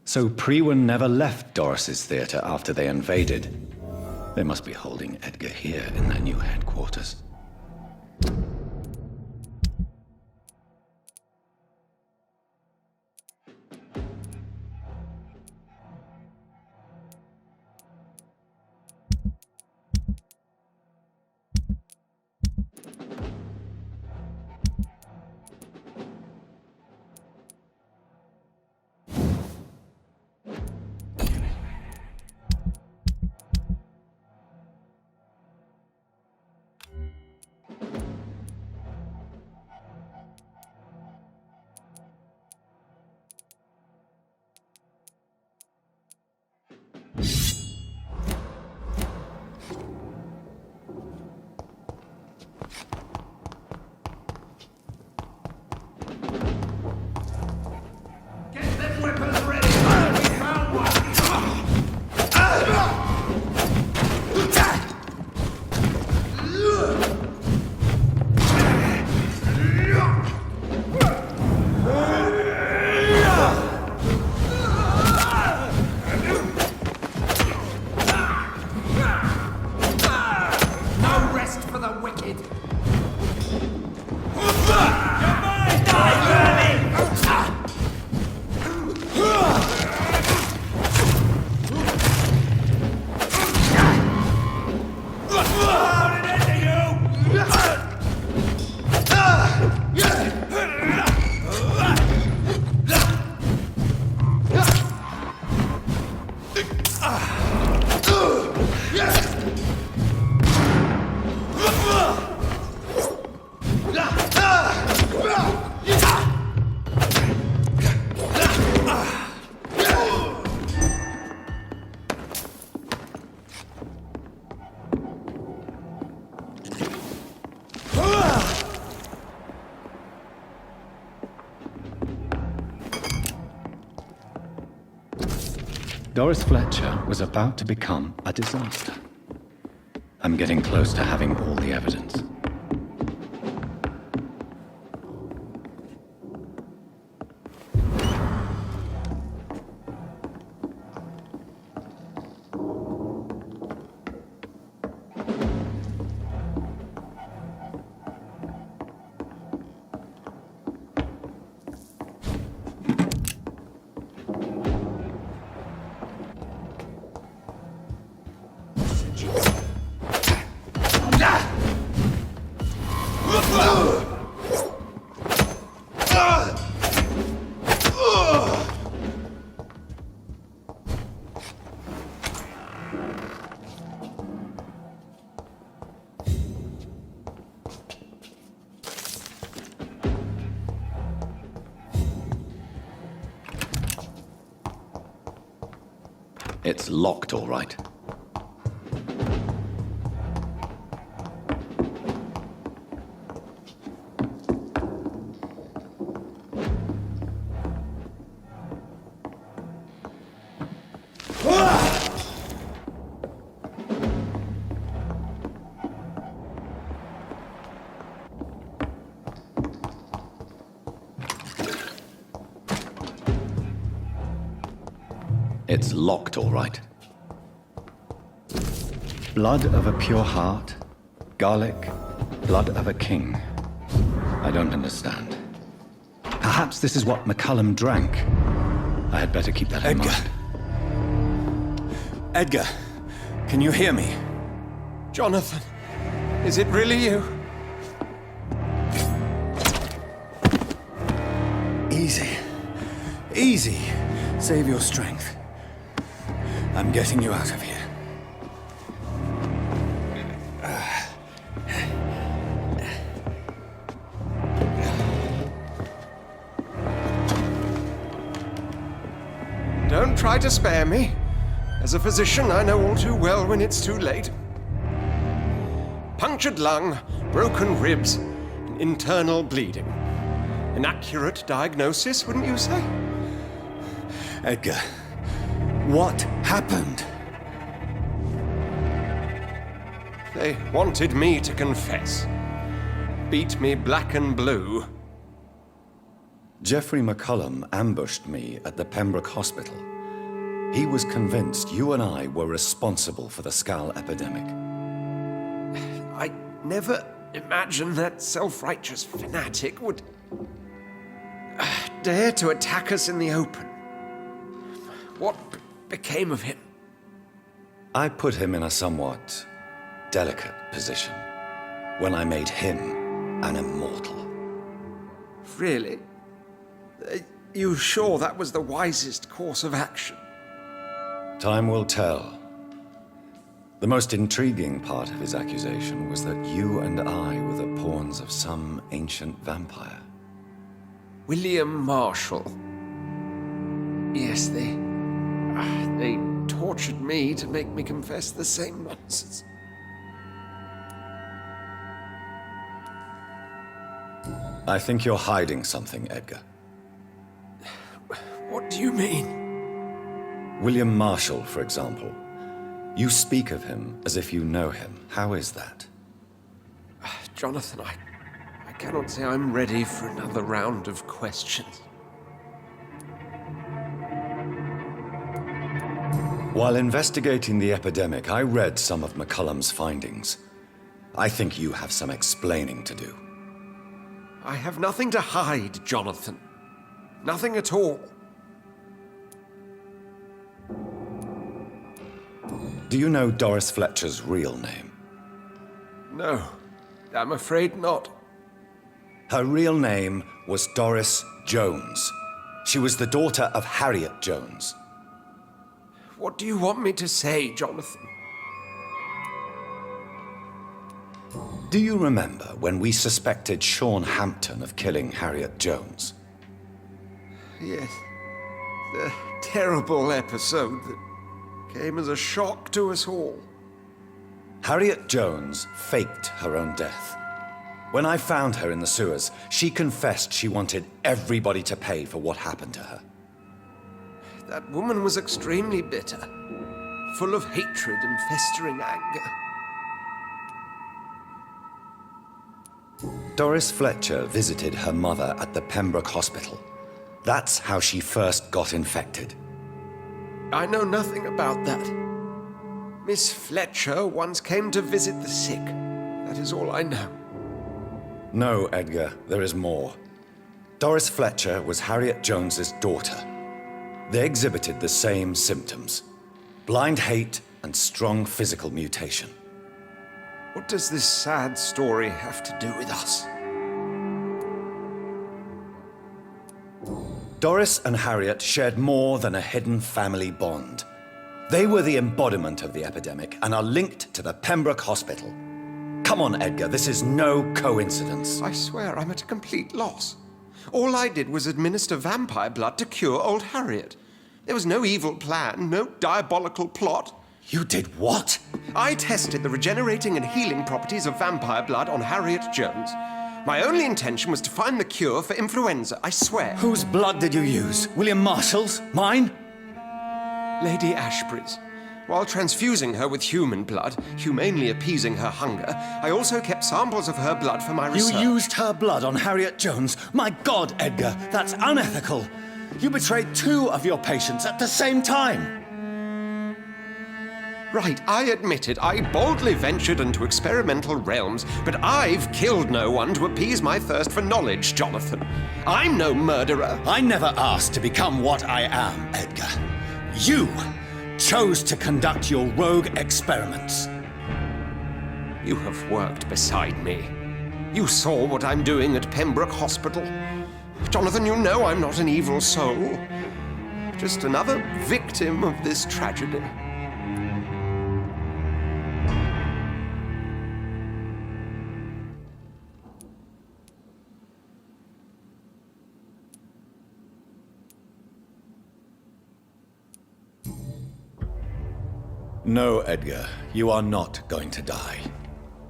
So Prewen never left Doris's theater after they invaded. They must be holding Edgar here in their new headquarters. Doris Fletcher was about to become a disaster. I'm getting close to having all the evidence. It's locked, all right. It's locked, all right. Blood of a pure heart, garlic, blood of a king. I don't understand. Perhaps this is what McCullum drank. I had better keep that in mind. Edgar, can you hear me? Jonathan, is it really you? Easy. Easy. Save your strength. I'm getting you out of here. Don't try to spare me. As a physician, I know all too well when it's too late. Punctured lung, broken ribs, and internal bleeding. An accurate diagnosis, wouldn't you say? Edgar, what happened? They wanted me to confess. Beat me black and blue. Jeffrey McCullum ambushed me at the Pembroke Hospital. He was convinced you and I were responsible for the Skal epidemic. I never imagined that self-righteous fanatic would dare to attack us in the open. What became of him? I put him in a somewhat delicate position when I made him an immortal. Really? You sure that was the wisest course of action? Time will tell. The most intriguing part of his accusation was that you and I were the pawns of some ancient vampire. William Marshall. Yes, they tortured me to make me confess the same nonsense. I think you're hiding something, Edgar. What do you mean? William Marshall, for example. You speak of him as if you know him. How is that? Jonathan, I cannot say I'm ready for another round of questions. While investigating the epidemic, I read some of McCullum's findings. I think you have some explaining to do. I have nothing to hide, Jonathan. Nothing at all. Do you know Doris Fletcher's real name? No, I'm afraid not. Her real name was Doris Jones. She was the daughter of Harriet Jones. What do you want me to say, Jonathan? Do you remember when we suspected Sean Hampton of killing Harriet Jones? Yes. The terrible episode that came as a shock to us all. Harriet Jones faked her own death. When I found her in the sewers, she confessed she wanted everybody to pay for what happened to her. That woman was extremely bitter, full of hatred and festering anger. Doris Fletcher visited her mother at the Pembroke Hospital. That's how she first got infected. I know nothing about that. Miss Fletcher once came to visit the sick. That is all I know. No, Edgar, there is more. Doris Fletcher was Harriet Jones's daughter. They exhibited the same symptoms: blind hate and strong physical mutation. What does this sad story have to do with us? Doris and Harriet shared more than a hidden family bond. They were the embodiment of the epidemic and are linked to the Pembroke Hospital. Come on, Edgar, this is no coincidence. I swear I'm at a complete loss. All I did was administer vampire blood to cure old Harriet. There was no evil plan, no diabolical plot. You did what? I tested the regenerating and healing properties of vampire blood on Harriet Jones. My only intention was to find the cure for influenza, I swear. Whose blood did you use? William Marshall's? Mine? Lady Ashbury's. While transfusing her with human blood, humanely appeasing her hunger, I also kept samples of her blood for my research. You used her blood on Harriet Jones? My God, Edgar, that's unethical. You betrayed 2 of your patients at the same time. Right, I admit it. I boldly ventured into experimental realms, but I've killed no one to appease my thirst for knowledge, Jonathan. I'm no murderer. I never asked to become what I am, Edgar. You chose to conduct your rogue experiments. You have worked beside me. You saw what I'm doing at Pembroke Hospital. Jonathan, you know I'm not an evil soul. Just another victim of this tragedy. No, Edgar, you are not going to die.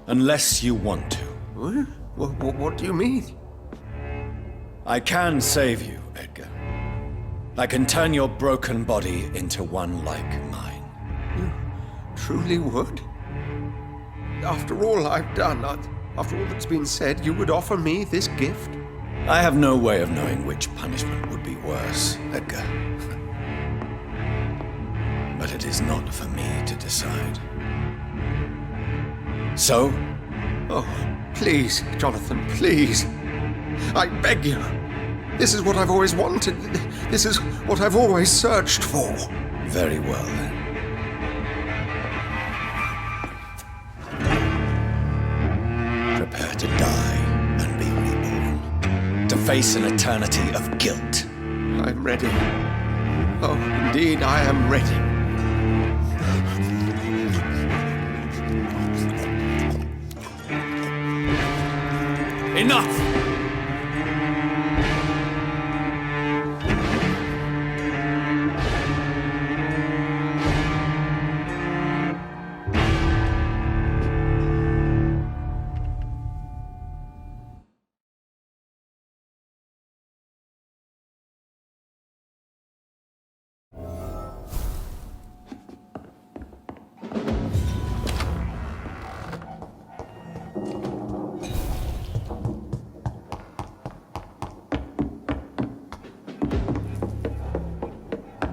Unless you want to. What do you mean? I can save you, Edgar. I can turn your broken body into one like mine. You truly would? After all I've done, after all that's been said, you would offer me this gift? I have no way of knowing which punishment would be worse, Edgar. But it is not for me to decide. So? Oh, please, Jonathan, please. I beg you. This is what I've always wanted. This is what I've always searched for. Very well, then. Prepare to die and be reborn. To face an eternity of guilt. I'm ready. Oh, indeed, I am ready. Enough!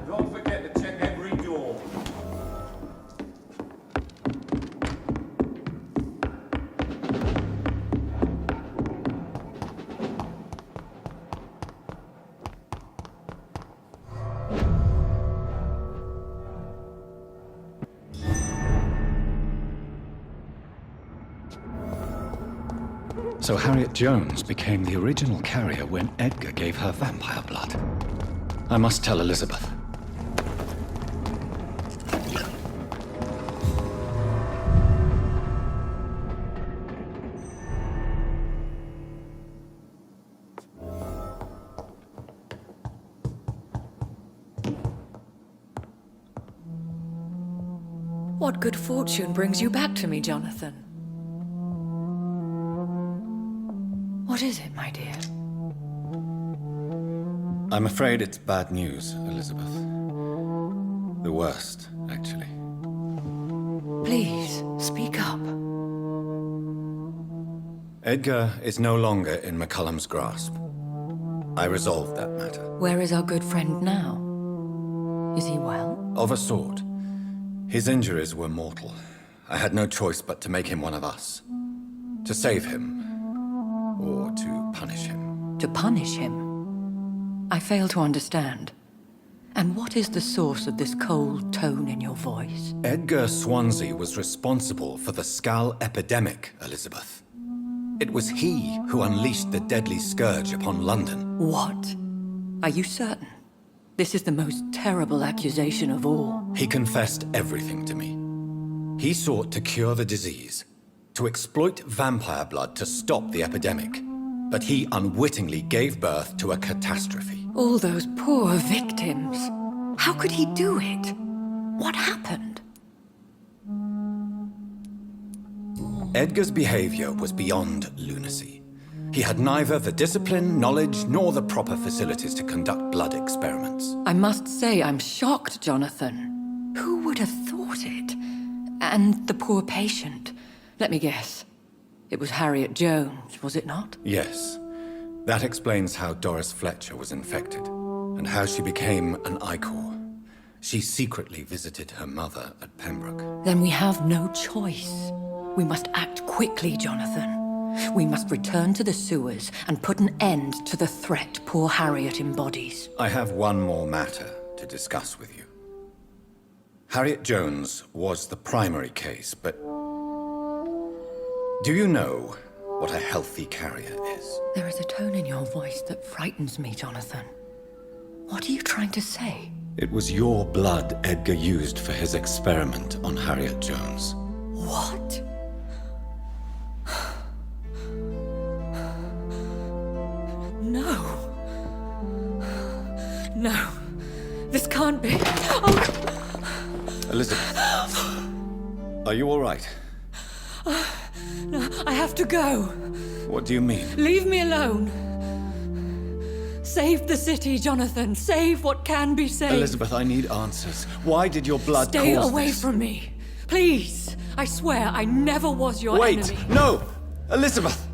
Don't forget to check every door. So Harriet Jones became the original carrier when Edgar gave her vampire blood. I must tell Elizabeth. What good fortune brings you back to me, Jonathan? What is it, my dear? I'm afraid it's bad news, Elizabeth. The worst, actually. Please, speak up. Edgar is no longer in McCullum's grasp. I resolved that matter. Where is our good friend now? Is he well? Of a sort. His injuries were mortal. I had no choice but to make him one of us. To save him. Or to punish him. To punish him? I fail to understand. And what is the source of this cold tone in your voice? Edgar Swansea was responsible for the Skal epidemic, Elizabeth. It was he who unleashed the deadly scourge upon London. What? Are you certain? This is the most terrible accusation of all. He confessed everything to me. He sought to cure the disease, to exploit vampire blood to stop the epidemic. But he unwittingly gave birth to a catastrophe. All those poor victims. How could he do it? What happened? Edgar's behavior was beyond lunacy. He had neither the discipline, knowledge, nor the proper facilities to conduct blood experiments. I must say I'm shocked, Jonathan. Who would have thought it? And the poor patient. Let me guess. It was Harriet Jones, was it not? Yes. That explains how Doris Fletcher was infected, and how she became an Ichor. She secretly visited her mother at Pembroke. Then we have no choice. We must act quickly, Jonathan. We must return to the sewers and put an end to the threat poor Harriet embodies. I have one more matter to discuss with you. Harriet Jones was the primary case, but do you know what a healthy carrier is? There is a tone in your voice that frightens me, Jonathan. What are you trying to say? It was your blood Edgar used for his experiment on Harriet Jones. What? No. No. This can't be. Oh. Elizabeth, are you all right? No, I have to go. What do you mean? Leave me alone. Save the city, Jonathan. Save what can be saved. Elizabeth, I need answers. Why did your blood Stay cause away this? from me. Please. I swear I never was your Wait! enemy. No! Elizabeth!